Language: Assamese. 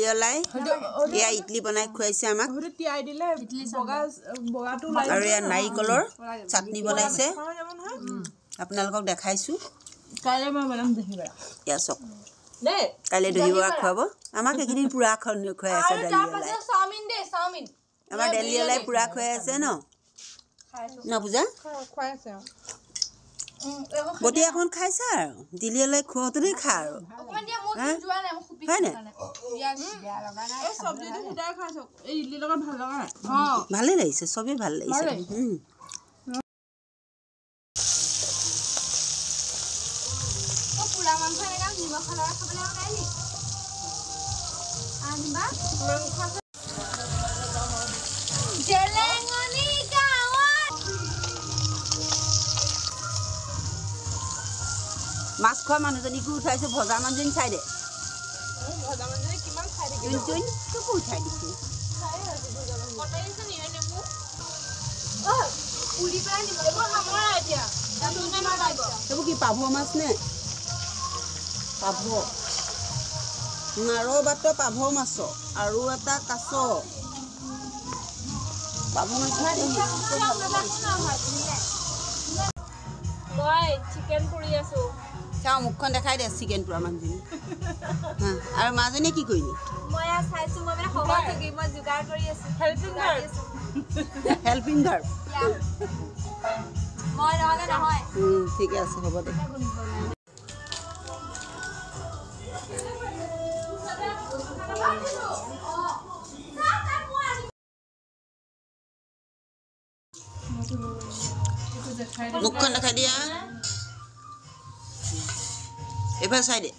দালি ওলাই এয়া ইডলি বনাই খুৱাইছে আমাক আৰু এয়া নাৰিকলৰ চাটনি বনাইছে আপোনালোকক দেখাইছো কাইলৈ মই বনাম দেখিবা ইয়া চক কাইলৈ দহি বৰা খুৱাব আমাক এইখিনি পুৰা খুৱাই আছে দালি ওলাই চাওমিন আমাৰ দালি ওলাই পুৰা খুৱাই আছে ন পূজা খুৱাই আছে বটি এখন খাইছা আৰু দিলি ওলাই খুৱাওঁতে খা আৰু ভালেই লাগিছে চবেই ভাল লাগিছে মাছ খোৱা মানুহজনীকো উঠাইছো ভজা মানুহজনী চাই দে তোকো উঠাই দিছো সেইবোৰ কি পাভ মাছ নে পাভ নাৰ বাট পাভ মাছ আৰু এটা কাছ পাভ মাছ চিকেন কৰি আছো চাওঁ মুখখন দেখাই দে চিকেন পুৰা মানুহজনী আৰু মাজনীয়ে কি কৰিলি মই চাইছো মই মানে খবৰ থাকি মই যোগাৰ কৰি আছো হেল্পিং গাৰ্ল মই নহলে নহয় ঠিকে আছে হ'ব দে মুখখন দেখাই দিয়া এবাৰ চাই দে